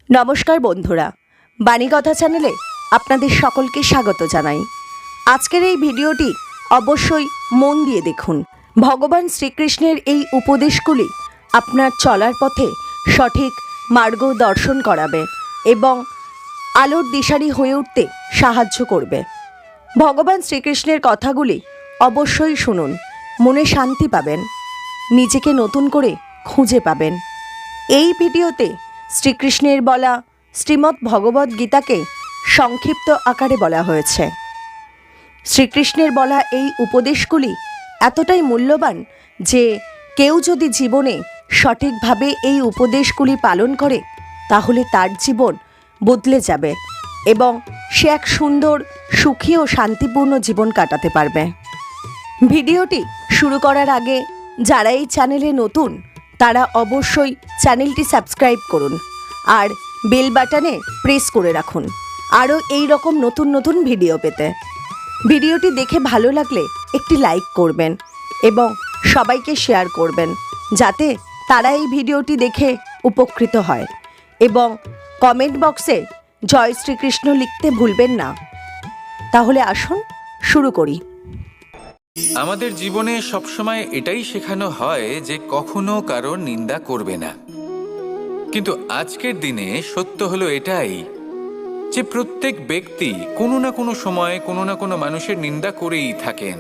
নমস্কার বন্ধুরা, বাণীকথা চ্যানেলে আপনাদের সকলকে স্বাগত জানাই। আজকের এই ভিডিওটি অবশ্যই মন দিয়ে দেখুন। ভগবান শ্রীকৃষ্ণের এই উপদেশগুলি আপনার চলার পথে সঠিক মার্গদর্শন করাবে এবং আলোর দিশারি হয়ে উঠতে সাহায্য করবে। ভগবান শ্রীকৃষ্ণের কথাগুলি অবশ্যই শুনুন, মনে শান্তি পাবেন, নিজেকে নতুন করে খুঁজে পাবেন। এই ভিডিওতে শ্রীকৃষ্ণের বলা শ্রীমদ্ ভগবদ্ গীতাকে সংক্ষিপ্ত আকারে বলা হয়েছে। শ্রীকৃষ্ণের বলা এই উপদেশগুলি এতটাই মূল্যবান যে কেউ যদি জীবনে সঠিকভাবে এই উপদেশগুলি পালন করে তাহলে তার জীবন বদলে যাবে এবং সে এক সুন্দর, সুখী ও শান্তিপূর্ণ জীবন কাটাতে পারবে। ভিডিওটি শুরু করার আগে যারা এই চ্যানেলে নতুন তারা অবশ্যই চ্যানেলটি সাবস্ক্রাইব করুন আর বেল বাটনে প্রেস করে রাখুন আরও এই রকম নতুন নতুন ভিডিও পেতে। ভিডিওটি দেখে ভালো লাগলে একটি লাইক করবেন এবং সবাইকে শেয়ার করবেন যাতে তারা এই ভিডিওটি দেখে উপকৃত হয়, এবং কমেন্ট বক্সে জয় শ্রীকৃষ্ণ লিখতে ভুলবেন না। তাহলে আসুন শুরু করি। আমাদের জীবনে সবসময় এটাই শেখানো হয় যে কখনো কারোর নিন্দা করবে না, কিন্তু আজকের দিনে সত্য হলো এটাই যে প্রত্যেক ব্যক্তি কোনো না কোনো সময় কোনো না কোনো মানুষের নিন্দা করেই থাকেন।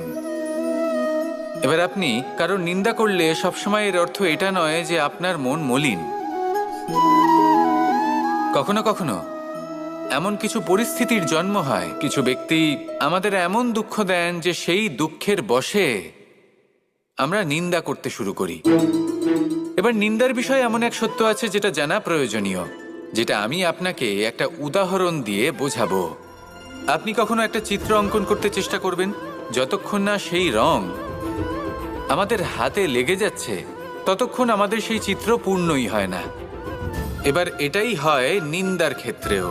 এবার আপনি কারোর নিন্দা করলে সবসময় এর অর্থ এটা নয় যে আপনার মন মলিন। কখনো কখনো এমন কিছু পরিস্থিতির জন্ম হয়, কিছু ব্যক্তি আমাদের এমন দুঃখ দেন যে সেই দুঃখের বশে আমরা নিন্দা করতে শুরু করি। এবার নিন্দার বিষয়ে এমন এক সত্য আছে যেটা জানা প্রয়োজনীয়, যেটা আমি আপনাকে একটা উদাহরণ দিয়ে বোঝাবো। আপনি কখনো একটা চিত্র অঙ্কন করতে চেষ্টা করবেন, যতক্ষণ না সেই রং আমাদের হাতে লেগে যাচ্ছে ততক্ষণ আমাদের সেই চিত্র পূর্ণই হয় না। এবার এটাই হয় নিন্দার ক্ষেত্রেও।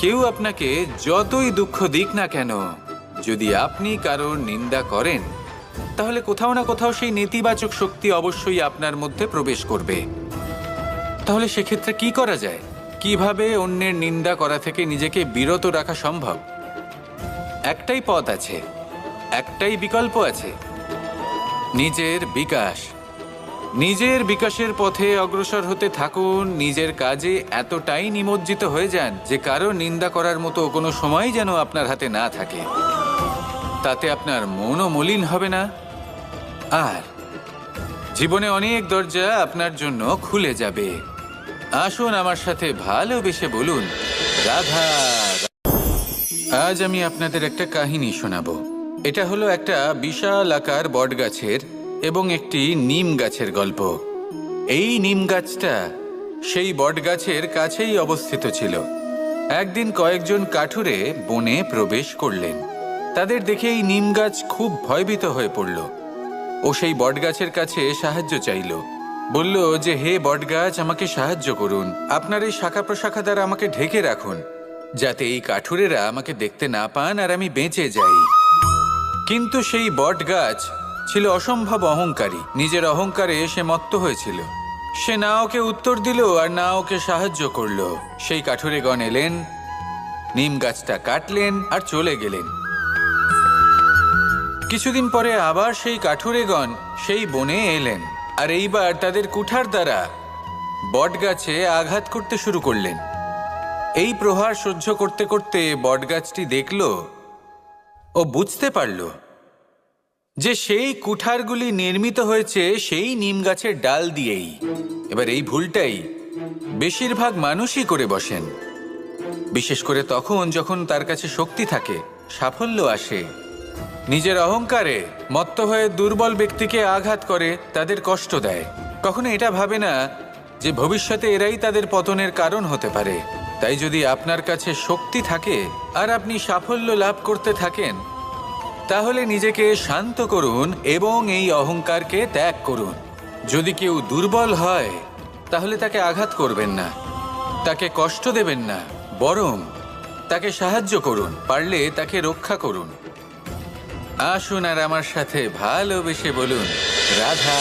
কেউ আপনাকে যতই দুঃখ দিক না কেন, যদি আপনি কারোর নিন্দা করেন তাহলে কোথাও না কোথাও সেই নেতিবাচক শক্তি অবশ্যই আপনার মধ্যে প্রবেশ করবে। তাহলে সেক্ষেত্রে কি করা যায়? কিভাবে অন্যের নিন্দা করা থেকে নিজেকে বিরত রাখা সম্ভব? একটাই পথ আছে, একটাই বিকল্প আছে, নিজের বিকাশ। নিজের বিকাশের পথে অগ্রসর হতে থাকুন। নিজের কাজে এতটাই নিমজ্জিত হয়ে যান যে কারো নিন্দা করার মতো কোনো সময় যেন আপনার হাতে না থাকে। তাতে আপনার মনও মলিন হবে না, আর জীবনে অনেক দরজা আপনার জন্য খুলে যাবে। আসুন আমার সাথে ভালোবেসে বলুন রাধা। আজ আমি আপনাদের একটা কাহিনী শোনাবো। এটা হলো একটা বিশাল আকার বটগাছের এবং একটি নিম গাছের গল্প। এই নিম গাছটা সেই বটগাছের কাছেই অবস্থিত ছিল। একদিন কয়েকজন কাঠুরে বনে প্রবেশ করলেন। তাদের দেখে এই নিম গাছ খুব ভয়ভীত হয়ে পড়ল ও সেই বটগাছের কাছে সাহায্য চাইল। বলল যে, হে বটগাছ, আমাকে সাহায্য করুন, আপনার এই শাখা প্রশাখা দ্বারা আমাকে ঢেকে রাখুন যাতে এই কাঠুরেরা আমাকে দেখতে না পান আর আমি বেঁচে যাই। কিন্তু সেই বটগাছ ছিল অসম্ভব অহংকারী। নিজের অহংকারে সে মত্ত হয়েছিল। সে না ওকে উত্তর দিল আর না ওকে সাহায্য করল। সেই কাঠুরেগণ এলেন, নিম গাছটা কাটলেন আর চলে গেলেন। কিছুদিন পরে আবার সেই কাঠুরেগণ সেই বনে এলেন আর এইবার তাদের কুঠার দ্বারা বটগাছে আঘাত করতে শুরু করলেন। এই প্রহার সহ্য করতে করতে বটগাছটি দেখল ও বুঝতে পারল যে সেই কুঠারগুলি নির্মিত হয়েছে সেই নিম গাছের ডাল দিয়েই। এবার এই ভুলটাই বেশিরভাগ মানুষই করে বসেন, বিশেষ করে তখন যখন তার কাছে শক্তি থাকে, সাফল্য আসে। নিজের অহংকারে মত্ত হয়ে দুর্বল ব্যক্তিকে আঘাত করে, তাদের কষ্ট দেয়। কখনো এটা ভাবে না যে ভবিষ্যতে এরাই তাদের পতনের কারণ হতে পারে। তাই যদি আপনার কাছে শক্তি থাকে আর আপনি সাফল্য লাভ করতে থাকেন, তাহলে নিজেকে শান্ত করুন এবং এই অহংকারকে ত্যাগ করুন। যদি কেউ দুর্বল হয় তাহলে তাকে আঘাত করবেন না, তাকে কষ্ট দেবেন না, বরং তাকে সাহায্য করুন, পারলে তাকে রক্ষা করুন। আসুন আর আমার সাথে ভালোবেসে বলুন রাধা।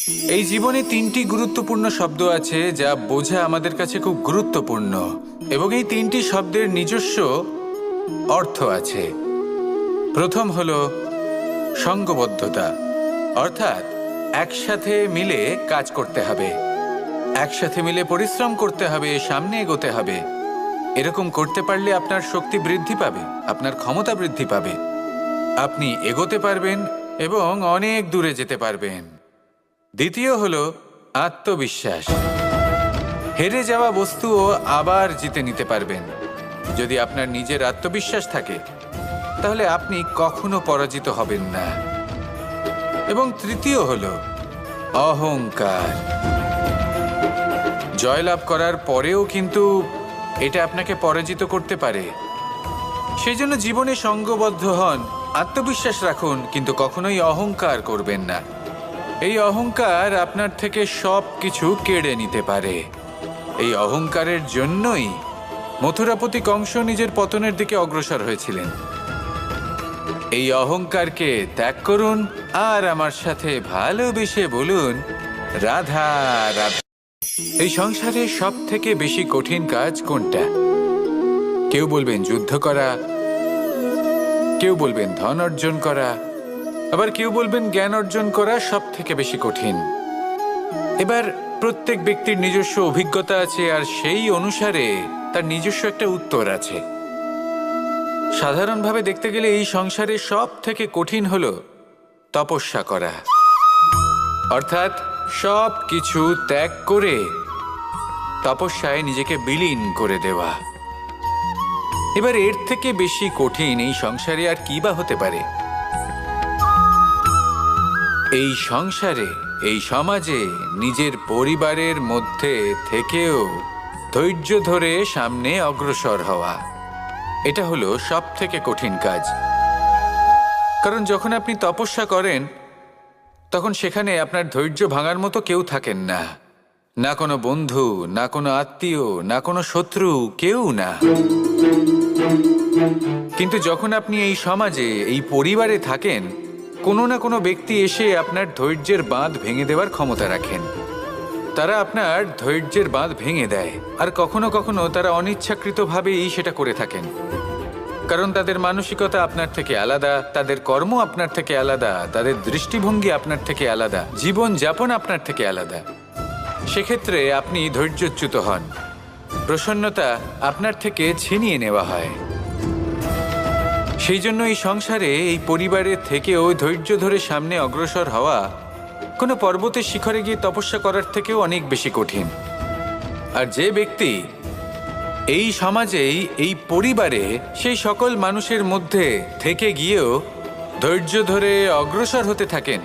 এই জীবনে তিনটি গুরুত্বপূর্ণ শব্দ আছে যা বোঝা আমাদের কাছে খুব গুরুত্বপূর্ণ, এবং এই তিনটি শব্দের নিজস্ব অর্থ আছে। প্রথম হলো সঙ্গবদ্ধতা, অর্থাৎ একসাথে মিলে কাজ করতে হবে, একসাথে মিলে পরিশ্রম করতে হবে, সামনে এগোতে হবে। এরকম করতে পারলে আপনার শক্তি বৃদ্ধি পাবে, আপনার ক্ষমতা বৃদ্ধি পাবে, আপনি এগোতে পারবেন এবং অনেক দূরে যেতে পারবেন। দ্বিতীয় হলো আত্মবিশ্বাস। হেরে যাওয়া বস্তুও আবার জিতে নিতে পারবেন। যদি আপনার নিজের আত্মবিশ্বাস থাকে তাহলে আপনি কখনো পরাজিত হবেন না। এবং তৃতীয় হলো অহংকার। জয়লাভ করার পরেও কিন্তু এটা আপনাকে পরাজিত করতে পারে। সেই জন্য জীবনে সঙ্গবদ্ধ হন, আত্মবিশ্বাস রাখুন, কিন্তু কখনোই অহংকার করবেন না। এই অহংকার আপনার থেকে সব কিছু কেড়ে নিতে পারে। এই অহংকারের জন্যই মথুরাপতি কংস নিজের পতনের দিকে অগ্রসর হয়েছিলেন। এই অহংকারকে ত্যাগ করুন আর আমার সাথে ভালোবেসে বলুন, রাধা রাধা। এই সংসারে সব থেকে বেশি কঠিন কাজ কোনটা? কেউ বলবেন যুদ্ধ করা, কেউ বলবেন ধন অর্জন করা, আবার কেউ বলবেন জ্ঞান অর্জন করা সব থেকে বেশি কঠিন। এবার প্রত্যেক ব্যক্তির নিজস্ব অভিজ্ঞতা আছে আর সেই অনুসারে তার নিজস্ব একটা উত্তর আছে। সাধারণভাবে দেখতে গেলে এই সংসারে সব থেকে কঠিন হলো তপস্যা করা, অর্থাৎ সব কিছু ত্যাগ করে তপস্যায় নিজেকে বিলীন করে দেওয়া। এবার এর থেকে বেশি কঠিন এই সংসারে আর কি বা হতে পারে? এই সংসারে, এই সমাজে, নিজের পরিবারের মধ্যে থেকেও ধৈর্য ধরে সামনে অগ্রসর হওয়া, এটা হলো সব থেকে কঠিন কাজ। কারণ যখন আপনি তপস্যা করেন তখন সেখানে আপনার ধৈর্য ভাঙার মতো কেউ থাকেন না, না কোনো বন্ধু, না কোনো আত্মীয়, না কোনো শত্রু, কেউ না। কিন্তু যখন আপনি এই সমাজে, এই পরিবারে থাকেন, কোনো না কোনো ব্যক্তি এসে আপনার ধৈর্যের বাঁধ ভেঙে দেওয়ার ক্ষমতা রাখেন। তারা আপনার ধৈর্যের বাঁধ ভেঙে দেয়, আর কখনো কখনো তারা অনিচ্ছাকৃতভাবেই সেটা করে থাকেন। কারণ তাদের মানসিকতা আপনার থেকে আলাদা, তাদের কর্ম আপনার থেকে আলাদা, তাদের দৃষ্টিভঙ্গি আপনার থেকে আলাদা, জীবন যাপন আপনার থেকে আলাদা। সেক্ষেত্রে আপনি ধৈর্যচ্যুত হন, প্রসন্নতা আপনার থেকে ছিনিয়ে নেওয়া হয়। সেই জন্য এই সংসারে, এই পরিবারের থেকেও ধৈর্য ধরে সামনে অগ্রসর হওয়া কোনো পর্বতের শিখরে গিয়ে তপস্যা করার থেকেও অনেক বেশি কঠিন। আর যে ব্যক্তি এই সমাজেই, এই পরিবারে, সেই সকল মানুষের মধ্যে থেকে গিয়েও ধৈর্য ধরে অগ্রসর হতে থাকেন,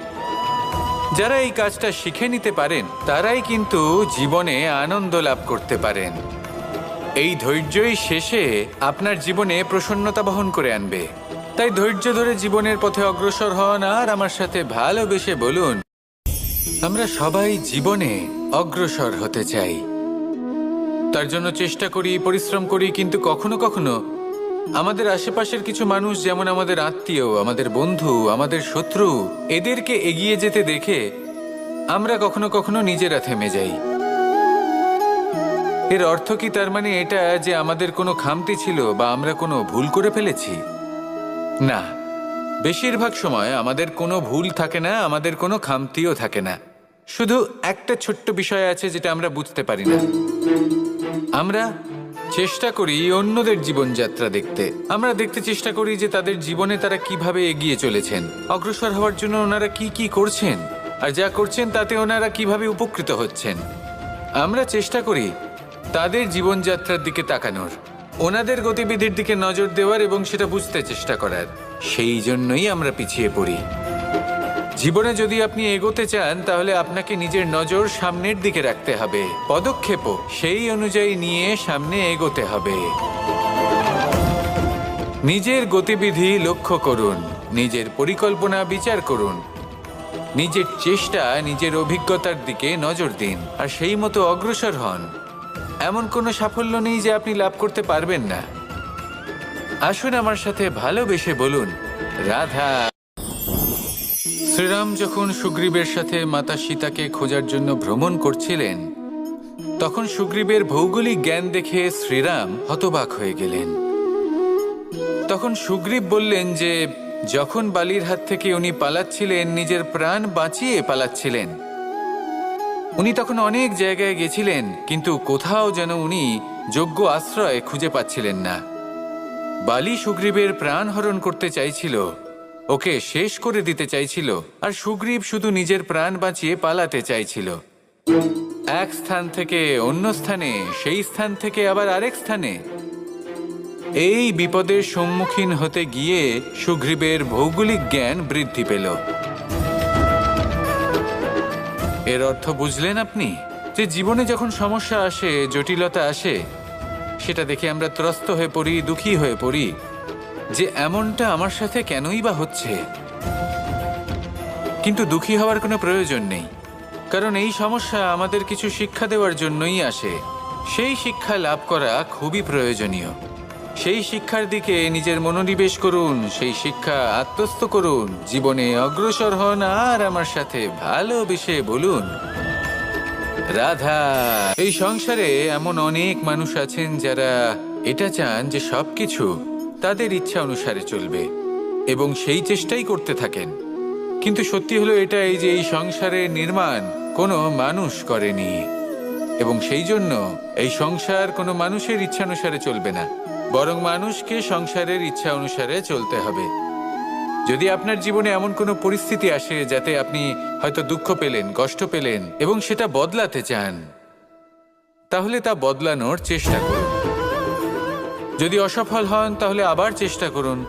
যারা এই কাজটা শিখে নিতে পারেন, তারাই কিন্তু জীবনে আনন্দ লাভ করতে পারেন। এই ধৈর্যই শেষে আপনার জীবনে প্রসন্নতা বহন করে আনবে। তাই ধৈর্য ধরে জীবনের পথে অগ্রসর হন আর আমার সাথে ভালোবেসে বলুন, আমরা সবাই জীবনে অগ্রসর হতে চাই। তার জন্য চেষ্টা করি, পরিশ্রম করি, কিন্তু কখনো কখনো আমাদের আশেপাশের কিছু মানুষ, যেমন আমাদের আত্মীয়, আমাদের বন্ধু, আমাদের শত্রু, এদেরকে এগিয়ে যেতে দেখে আমরা কখনো কখনো নিজেরা থেমে যাই। এর অর্থ কি তার মানে এটা যে আমাদের কোনো খামতি ছিল বা আমরা কোনো ভুল করে ফেলেছি? না, বেশিরভাগ সময় আমাদের কোনো ভুল থাকে না, আমাদের কোনো খামতিও থাকে না। শুধু একটা ছোট্ট বিষয় আছে যেটা আমরা বুঝতে পারি না। আমরা চেষ্টা করি অন্যদের জীবনযাত্রা দেখতে। আমরা দেখতে চেষ্টা করি যে তাদের জীবনে তারা কিভাবে এগিয়ে চলেছেন, অগ্রসর হওয়ার জন্য ওনারা কি কি করছেন, আর যা করছেন তাতে ওনারা কিভাবে উপকৃত হচ্ছেন। আমরা চেষ্টা করি তাদের জীবনযাত্রার দিকে তাকানোর, ওনাদের গতিবিধির দিকে নজর দেওয়ার এবং সেটা বুঝতে চেষ্টা করার। সেই জন্যই আমরা পিছিয়ে পড়ি। জীবনে যদি আপনি এগোতে চান তাহলে আপনাকে নিজের নজর সামনের দিকে রাখতে হবে, পদক্ষেপও সেই অনুযায়ী নিয়ে সামনে এগোতে হবে। নিজের গতিবিধি লক্ষ্য করুন, নিজের পরিকল্পনা বিচার করুন, নিজের চেষ্টা, নিজের অভিজ্ঞতার দিকে নজর দিন আর সেই মতো অগ্রসর হন। এমন কোনো সাফল্য নেই যে আপনি লাভ করতে পারবেন না। আসুন আমার সাথে ভালোবেসে বলুন, রাধা। শ্রীরাম যখন সুগ্রীবের সাথে মাতা সীতাকে খোঁজার জন্য ভ্রমণ করছিলেন, তখন সুগ্রীবের ভৌগোলিক জ্ঞান দেখে শ্রীরাম হতবাক হয়ে গেলেন। তখন সুগ্রীব বললেন যে যখন বালির হাত থেকে উনি পালাচ্ছিলেন, নিজের প্রাণ বাঁচিয়ে পালাচ্ছিলেন, উনি তখন অনেক জায়গায় গেছিলেন, কিন্তু কোথাও যেন উনি যোগ্য আশ্রয় খুঁজে পাচ্ছিলেন না। বালি সুগ্রীবের প্রাণ হরণ করতে চাইছিল, ওকে শেষ করে দিতে চাইছিল, আর সুগ্রীব শুধু নিজের প্রাণ বাঁচিয়ে পালাতে চাইছিল। এক স্থান থেকে অন্য স্থানে, সেই স্থান থেকে আবার আরেক স্থানে। এই বিপদের সম্মুখীন হতে গিয়ে সুগ্রীবের ভৌগোলিক জ্ঞান বৃদ্ধি পেল। এর অর্থ বুঝলেন আপনি? যে জীবনে যখন সমস্যা আসে, জটিলতা আসে, সেটা দেখে আমরা ত্রস্ত হয়ে পড়ি, দুঃখী হয়ে পড়ি যে এমনটা আমার সাথে কেনই বা হচ্ছে। কিন্তু দুঃখী হওয়ার কোনো প্রয়োজন নেই, কারণ এই সমস্যা আমাদের কিছু শিক্ষা দেওয়ার জন্যই আসে। সেই শিক্ষা লাভ করা খুবই প্রয়োজনীয়। সেই শিক্ষার দিকে নিজের মনোনিবেশ করুন, সেই শিক্ষা আত্মস্থ করুন, জীবনে অগ্রসর হন, আর আমার সাথে ভালোবেসে বলুন রাধা। এই সংসারে এমন অনেক মানুষ আছেন যারা এটা চান যে সবকিছু তাদের ইচ্ছা অনুসারে চলবে, এবং সেই চেষ্টাই করতে থাকেন। কিন্তু সত্যি হলো এটাই যে এই সংসারের নির্মাণ কোনো মানুষ করেনি, এবং সেই জন্য এই সংসার কোনো মানুষের ইচ্ছা অনুসারে চলবে না, বরং মানুষকে সংসারের ইচ্ছা অনুসারে চলতে হবে। যদি আপনার জীবনে এমন কোনো পরিস্থিতি আসে যাতে আপনি হয়তো দুঃখ পেলেন, কষ্ট পেলেন, এবং সেটা বদলাতে চান, তাহলে তা বদলানোর চেষ্টা করুন। যদি অসফল হন তাহলে আবার চেষ্টা করুন,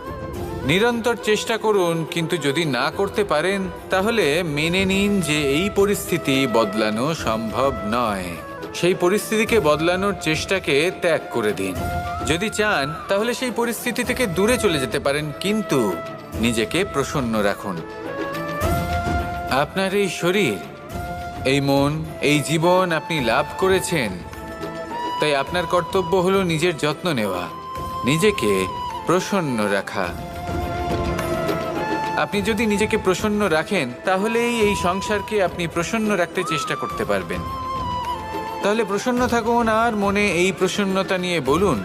নিরন্তর চেষ্টা করুন। কিন্তু যদি না করতে পারেন তাহলে মেনে নিন যে এই পরিস্থিতি বদলানো সম্ভব নয়। সেই পরিস্থিতিকে বদলানোর চেষ্টাকে ত্যাগ করে দিন। যদি চান তাহলে সেই পরিস্থিতি থেকে দূরে চলে যেতে পারেন, কিন্তু নিজেকে প্রসন্ন রাখুন। আপনার এই শরীর, এই মন, এই জীবন আপনি লাভ করেছেন, তাই আপনার কর্তব্য হলো নিজের যত্ন নেওয়া, নিজেকে প্রসন্ন রাখা। আপনি যদি নিজেকে প্রসন্ন রাখেন তাহলেই এই সংসারকে আপনি প্রসন্ন রাখতে চেষ্টা করতে পারবেন। তাহলে প্রসন্ন থাকুন, আর মনে এই প্রসন্নতা নিয়ে বলুন,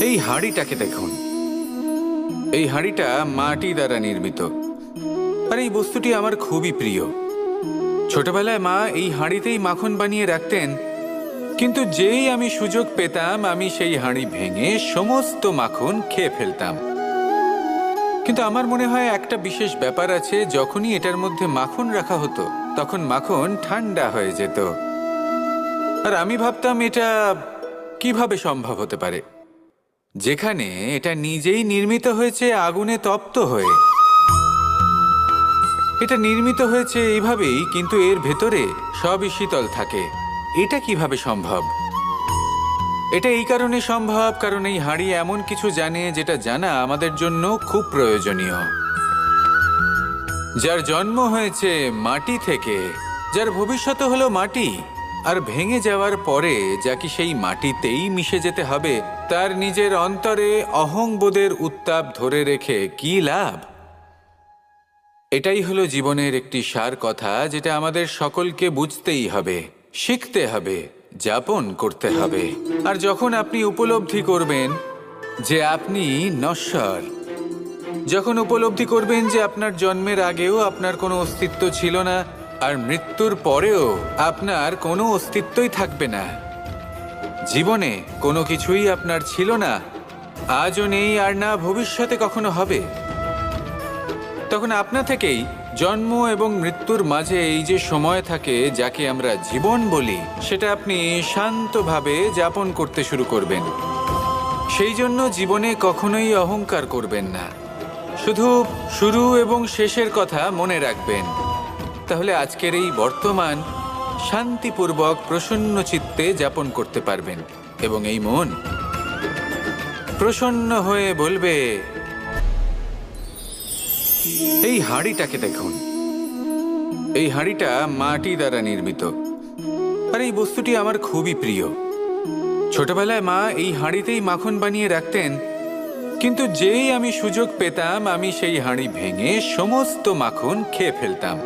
এই হাঁড়িটাকে দেখুন। এই হাঁড়িটা মাটি দ্বারা নির্মিত, আর এই বস্তুটি আমার খুবই প্রিয়। ছোটবেলায় মা এই হাঁড়িতেই মাখন বানিয়ে রাখতেন, কিন্তু যেই আমি সুযোগ পেতাম আমি সেই হাঁড়ি ভেঙে সমস্ত মাখন খেয়ে ফেলতাম। কিন্তু আমার মনে হয় একটা বিশেষ ব্যাপার আছে, যখনই এটার মধ্যে মাখন রাখা হতো তখন মাখন ঠান্ডা হয়ে যেত। আর আমি ভাবতাম এটা কিভাবে সম্ভব হতে পারে, যেখানে এটা নিজেই নির্মিত হয়েছে আগুনে তপ্ত হয়ে। এটা নির্মিত হয়েছে এইভাবেই, কিন্তু এর ভেতরে সবই শীতল থাকে। এটা কিভাবে সম্ভব? এটা এই কারণে সম্ভব কারণ এই হাঁড়ি এমন কিছু জানে যেটা জানা আমাদের জন্য খুব প্রয়োজনীয়। যার জন্ম হয়েছে মাটি থেকে, যার ভবিষ্যৎ হলো মাটি, আর ভেঙে যাওয়ার পরে যা কি সেই মাটিতেই মিশে যেতে হবে, তার নিজের অন্তরে অহংবোধের উত্তাপ ধরে রেখে কি লাভ? এটাই হলো জীবনের একটি সার কথা, যেটা আমাদের সকলকে বুঝতেই হবে, শিখতে হবে, যাপন করতে হবে। আর যখন আপনি উপলব্ধি করবেন যে আপনি নশ্বর, যখন উপলব্ধি করবেন যে আপনার জন্মের আগেও আপনার কোনো অস্তিত্ব ছিল না, আর মৃত্যুর পরেও আপনার কোনো অস্তিত্বই থাকবে না, জীবনে কোনো কিছুই আপনার ছিল না, আজও নেই, আর না ভবিষ্যতে কখনো হবে, তখন আপনা থেকেই জন্ম এবং মৃত্যুর মাঝে এই যে সময় থাকে যাকে আমরা জীবন বলি, সেটা আপনি শান্তভাবে যাপন করতে শুরু করবেন। সেই জন্য জীবনে কখনোই অহংকার করবেন না, শুধু শুরু এবং শেষের কথা মনে রাখবেন। তাহলে আজকের এই বর্তমান শান্তিপূর্বক প্রসন্ন চিত্তে যাপন করতে পারবেন, এবং এই মন প্রসন্ন হয়ে বলবে, এই হাঁড়িটাকে দেখুন। এই হাঁড়িটা মাটি দ্বারা নির্মিত, আর এই বস্তুটি আমার খুবই প্রিয়। ছোটবেলায় মা এই হাঁড়িতেই মাখন বানিয়ে রাখতেন, কিন্তু যেই আমি সুযোগ পেতাম আমি সেই হাঁড়ি ভেঙে সমস্ত মাখন খেয়ে ফেলতাম।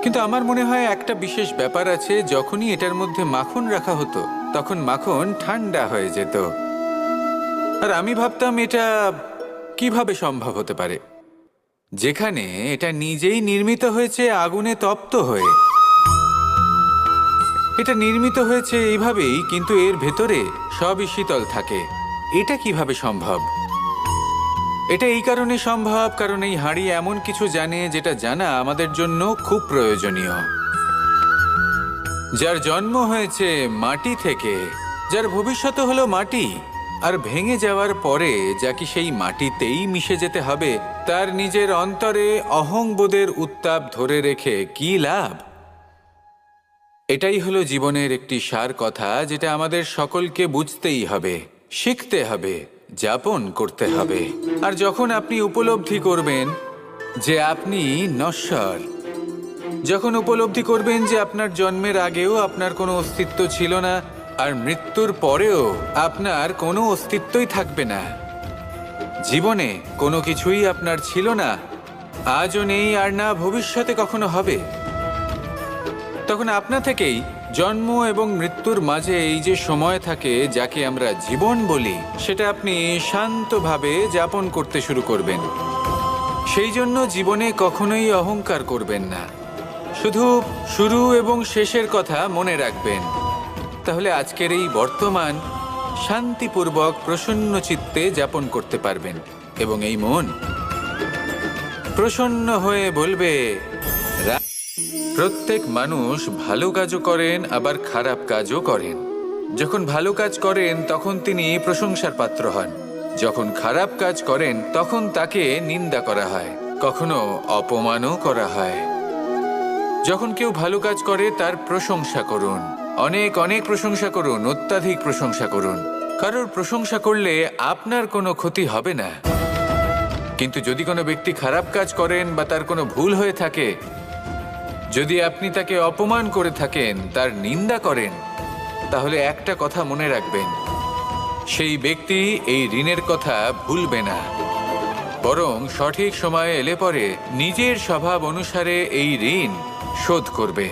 কিন্তু আমার মনে হয় একটা বিশেষ ব্যাপার আছে, যখনই এটার মধ্যে মাখন রাখা হতো তখন মাখন ঠান্ডা হয়ে যেত। আর আমি ভাবতাম এটা কিভাবে সম্ভব হতে পারে, যেখানে এটা নিজেই নির্মিত হয়েছে আগুনে তপ্ত হয়ে। এটা নির্মিত হয়েছে এইভাবেই, কিন্তু এর ভেতরে সবই শীতল থাকে। এটা কিভাবে সম্ভব? এটা এই কারণে সম্ভব কারণ এই হাঁড়ি এমন কিছু জানে যেটা জানা আমাদের জন্য খুব প্রয়োজনীয়। যার জন্ম হয়েছে মাটি থেকে, যার ভবিষ্যৎ হলো মাটি, আর ভেঙে যাওয়ার পরে যা কি সেই মাটিতেই মিশে যেতে হবে, তার নিজের অন্তরে অহংবোধের উত্তাপ ধরে রেখে কি লাভ? এটাই হলো জীবনের একটি সার কথা, যেটা আমাদের সকলকে বুঝতেই হবে, শিখতে হবে, যাপন করতে হবে। আর যখন আপনি উপলব্ধি করবেন যে আপনি নশ্বর, যখন উপলব্ধি করবেন যে আপনার জন্মের আগেও আপনার কোনো অস্তিত্ব ছিল না, আর মৃত্যুর পরেও আপনার কোনো অস্তিত্বই থাকবে না, জীবনে কোনো কিছুই আপনার ছিল না, আজও নেই আর না ভবিষ্যতে কখনো হবে, তখন আপনা থেকেই জন্ম এবং মৃত্যুর মাঝে এই যে সময় থাকে যাকে আমরা জীবন বলি, সেটা আপনি শান্তভাবে যাপন করতে শুরু করবেন। সেই জন্য জীবনে কখনোই অহংকার করবেন না, শুধু শুরু এবং শেষের কথা মনে রাখবেন। তাহলে আজকের এই বর্তমান শান্তিপূর্বক প্রসন্ন চিত্তে যাপন করতে পারবেন, এবং এই মন প্রসন্ন হয়ে বলবে, প্রত্যেক মানুষ ভালো কাজও করেন আবার খারাপ কাজও করেন। যখন ভালো কাজ করেন তখন তিনি প্রশংসার পাত্র হন, যখন খারাপ কাজ করেন তখন তাকে নিন্দা করা হয়, কখনো অপমানও করা হয়। যখন কেউ ভালো কাজ করে তার প্রশংসা করুন, অনেক অনেক প্রশংসা করুন, অত্যাধিক প্রশংসা করুন। কারোর প্রশংসা করলে আপনার কোনো ক্ষতি হবে না, কিন্তু যদি কোনো ব্যক্তি খারাপ কাজ করেন বা তার কোনো ভুল হয়ে থাকে, যদি আপনি তাকে অপমান করে থাকেন, তার নিন্দা করেন, তাহলে একটা কথা মনে রাখবেন, সেই ব্যক্তি এই ঋণের কথা ভুলবে না, বরং সঠিক সময়ে এলে পরে নিজের স্বভাব অনুসারে এই ঋণ শোধ করবে।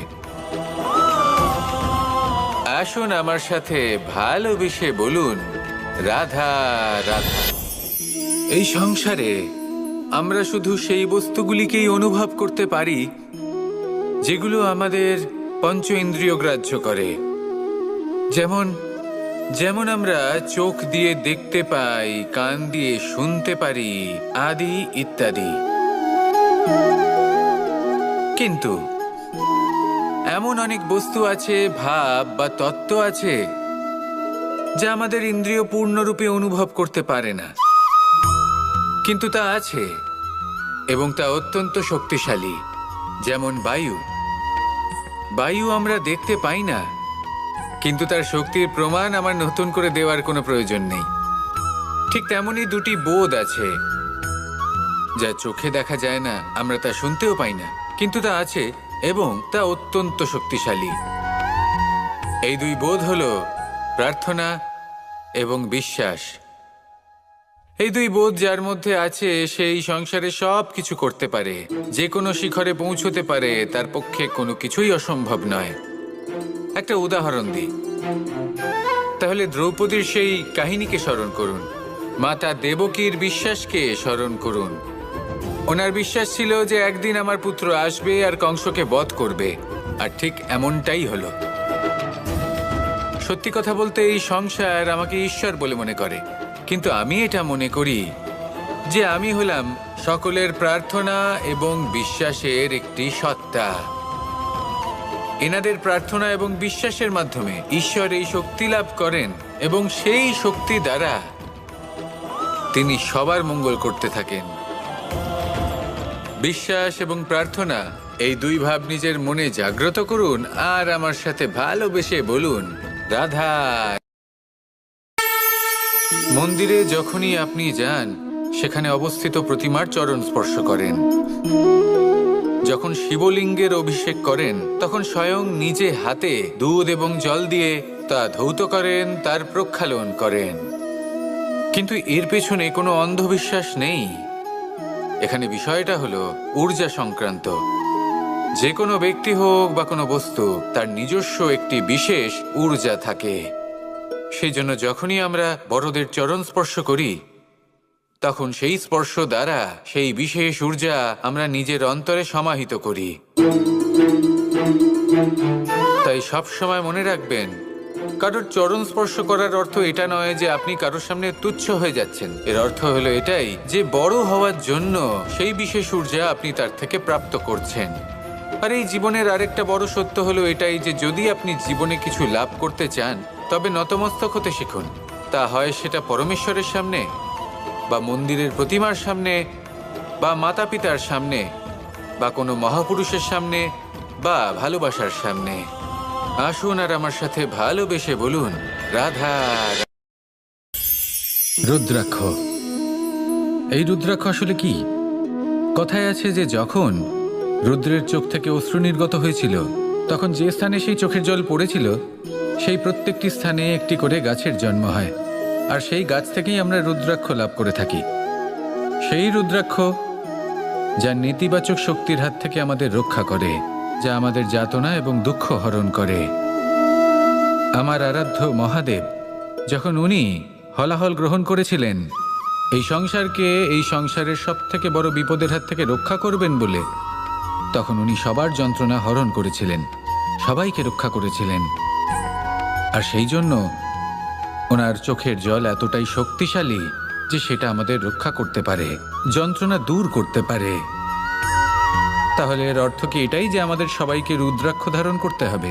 আসুন আমার সাথে ভালোবেসে বলুন, রাধা রাধা। এই সংসারে আমরা শুধু সেই বস্তুগুলিকেই অনুভব করতে পারি যেগুলো আমাদের পঞ্চ ইন্দ্রিয় গ্রাহ্য করে। যেমন যেমন আমরা চোখ দিয়ে দেখতে পাই, কান দিয়ে শুনতে পারি, আদি ইত্যাদি। কিন্তু এমন অনেক বস্তু আছে, ভাব বা তত্ত্ব আছে যা আমাদের ইন্দ্রিয় পূর্ণরূপে অনুভব করতে পারে না, কিন্তু তা আছে এবং তা অত্যন্ত শক্তিশালী। যেমন বায়ু। বায়ু আমরা দেখতে পাই না, কিন্তু তার শক্তির প্রমাণ আমার নতুন করে দেওয়ার কোনো প্রয়োজন নেই। ঠিক তেমনই দুটি বোধ আছে যা চোখে দেখা যায় না, আমরা তা শুনতেও পাই না, কিন্তু তা আছে এবং তা অত্যন্ত শক্তিশালী। এই দুই বোধ হলো প্রার্থনা এবং বিশ্বাস। এই দুই বোধ যার মধ্যে আছে সেই সংসারে সব কিছু করতে পারে, যে কোনো শিখরে পৌঁছতে পারে, তার পক্ষে কোনো কিছুই অসম্ভব নয়। একটা উদাহরণ দিই, তাহলে দ্রৌপদীর সেই কাহিনীকে স্মরণ করুন, মাতা দেবকীর বিশ্বাসকে স্মরণ করুন। ওনার বিশ্বাস ছিল যে একদিন আমার পুত্র আসবে আর কংসকে বধ করবে, আর ঠিক এমনটাই হলো। সত্যি কথা বলতে এই সংসার আমাকে ঈশ্বর বলে মনে করে, কিন্তু আমি এটা মনে করি যে আমি হলাম সকলের প্রার্থনা এবং বিশ্বাসের একটি সত্তা। এনাদের প্রার্থনা এবং বিশ্বাসের মাধ্যমে ঈশ্বর এই শক্তি লাভ করেন এবং সেই শক্তি দ্বারা তিনি সবার মঙ্গল করতে থাকেন। বিশ্বাস এবং প্রার্থনা, এই দুই ভাব নিজের মনে জাগ্রত করুন আর আমার সাথে ভালোবেসে বলুন, রাধা। মন্দিরে যখনই আপনি যান, সেখানে অবস্থিত প্রতিমার চরণ স্পর্শ করেন। যখন শিবলিঙ্গের অভিষেক করেন, তখন স্বয়ং নিজে হাতে দুধ এবং জল দিয়ে তা ধৌত করেন, তার প্রক্ষালন করেন। কিন্তু এর পেছনে কোনো অন্ধবিশ্বাস নেই। এখানে বিষয়টা হলো ঊর্জা সংক্রান্ত। যে কোনো ব্যক্তি হোক বা কোনো বস্তু, তার নিজস্ব একটি বিশেষ ঊর্জা থাকে। সেই জন্য যখনই আমরা বড়দের চরণ স্পর্শ করি, তখন সেই স্পর্শ দ্বারা সেই বিশেষ ঊর্জা আমরা নিজের অন্তরে সমাহিত করি। তাই সব সময় মনে রাখবেন, কারোর চরণ স্পর্শ করার অর্থ এটা নয় যে আপনি কারোর সামনে তুচ্ছ হয়ে যাচ্ছেন। এর অর্থ হলো এটাই যে বড় হওয়ার জন্য সেই বিশেষ ঊর্জা আপনি তার থেকে প্রাপ্ত করছেন। আর এই জীবনের আরেকটা বড় সত্য হলো এটাই যে যদি আপনি জীবনে কিছু লাভ করতে চান, তবে নতমস্তক হতে শিখুন। তা হয় সেটা পরমেশ্বরের সামনে, বা মন্দিরের প্রতিমার সামনে, বা মাতা পিতার সামনে, বা কোনো মহাপুরুষের সামনে, বা ভালোবাসার সামনে। আসুন আর আমার সাথে ভালোবেসে বলুন, রাধা। রুদ্রাক্ষ। এই রুদ্রাক্ষ আসলে কি? কথায় আছে যে যখন রুদ্রের চোখ থেকে অশ্রু নির্গত হয়েছিল, তখন যে স্থানে সেই চোখের জল পড়েছিল, সেই প্রত্যেকটি স্থানে একটি করে গাছের জন্ম হয়। আর সেই গাছ থেকেই আমরা রুদ্রাক্ষ লাভ করে থাকি। সেই রুদ্রাক্ষ যা নেতিবাচক শক্তির হাত থেকে আমাদের রক্ষা করে, যা আমাদের যাতনা এবং দুঃখ হরণ করে। আমার আরাধ্য মহাদেব যখন উনি হলাহল গ্রহণ করেছিলেন এই সংসারকে, এই সংসারের সব থেকে বড় বিপদের হাত থেকে রক্ষা করবেন বলে, তখন উনি সবার যন্ত্রণা হরণ করেছিলেন, সবাইকে রক্ষা করেছিলেন। আর সেই জন্য ওনার চোখের জল এতটাই শক্তিশালী যে সেটা আমাদের রক্ষা করতে পারে, যন্ত্রণা দূর করতে পারে। তাহলে এর অর্থ কি এটাই যে আমাদের সবাইকে রুদ্রাক্ষ ধারণ করতে হবে?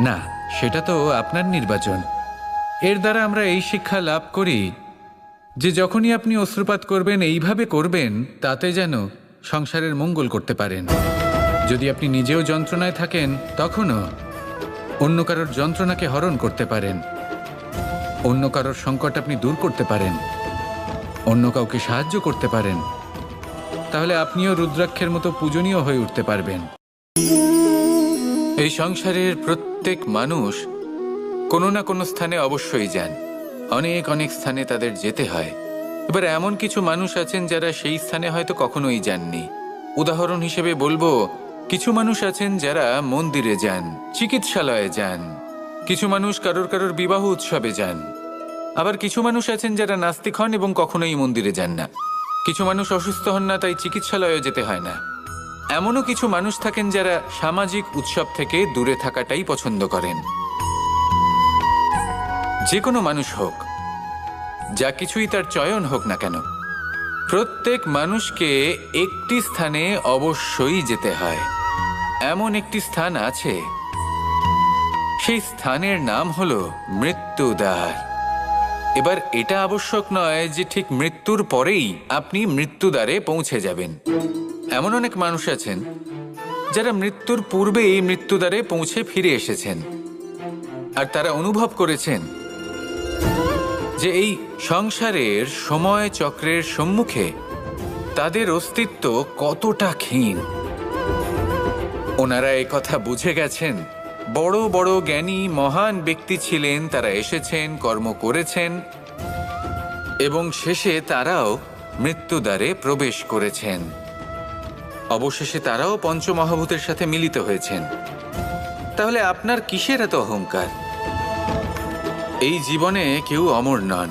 না, সেটা তো আপনার নির্বাচন। এর দ্বারা আমরা এই শিক্ষা লাভ করি যে যখনই আপনি অশ্রুপাত করবেন, এইভাবে করবেন তাতে যেন সংসারের মঙ্গল করতে পারেন। যদি আপনি নিজেও যন্ত্রণায় থাকেন, তখনও অন্য কারোর যন্ত্রণাকে হরণ করতে পারেন, অন্য কারোর সংকট আপনি দূর করতে পারেন, অন্য কাউকে সাহায্য করতে পারেন। তাহলে আপনিও রুদ্রাক্ষের মতো পূজনীয় হয়ে উঠতে পারবেন। এই সংসারের প্রত্যেক মানুষ কোনো না কোনো স্থানে অবশ্যই যান, অনেক অনেক স্থানে তাদের যেতে হয়। এবার এমন কিছু মানুষ আছেন যারা সেই স্থানে হয়তো কখনোই যাননি। উদাহরণ হিসেবে বলবো, কিছু মানুষ আছেন যারা মন্দিরে যান, চিকিৎসালয়ে যান, কিছু মানুষ কারোর কারোর বিবাহ উৎসবে যান। আবার কিছু মানুষ আছেন যারা নাস্তিক হন এবং কখনোই মন্দিরে যান না। কিছু মানুষ অসুস্থ হন না, তাই চিকিৎসালয়ে যেতে হয় না। এমনও কিছু মানুষ থাকেন যারা সামাজিক উৎসব থেকে দূরে থাকাটাই পছন্দ করেন। যে কোনো মানুষ হোক, যা কিছুই তার চয়ন হোক না কেন, প্রত্যেক মানুষকে একটি স্থানে অবশ্যই যেতে হয়। এমন একটি স্থান আছে, সেই স্থানের নাম হলো মৃত্যুদ্বার। এবার এটা আবশ্যক নয় যে ঠিক মৃত্যুর পরেই আপনি মৃত্যুদ্বারে পৌঁছে যাবেন। এমন অনেক মানুষ আছেন যারা মৃত্যুর পূর্বেই মৃত্যুদ্বারে পৌঁছে ফিরে এসেছেন, আর তারা অনুভব করেছেন যে এই সংসারের সময় চক্রের সম্মুখে তাদের অস্তিত্ব কতটা ক্ষীণ। ওনারা এই কথা বুঝে গেছেন। বড় বড় জ্ঞানী মহান ব্যক্তি ছিলেন, তারা এসেছেন, কর্ম করেছেন এবং শেষে তারাও মৃত্যুদ্বারে প্রবেশ করেছেন। অবশেষে তারাও পঞ্চমহাভূতের সাথে মিলিত হয়েছেন। তাহলে আপনার কিসের এত অহংকার? এই জীবনে কেউ অমর নন।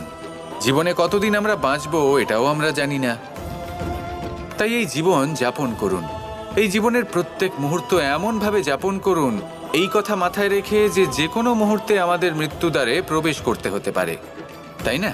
জীবনে কতদিন আমরা বাঁচবো এটাও আমরা জানি না। তাই এই জীবন যাপন করুন। এই জীবনের প্রত্যেক মুহূর্ত এমনভাবে যাপন করুন, এই কথা মাথায় রেখে যে যে কোনো মুহূর্তে আমাদের মৃত্যুদ্বারে প্রবেশ করতে হতে পারে, তাই না?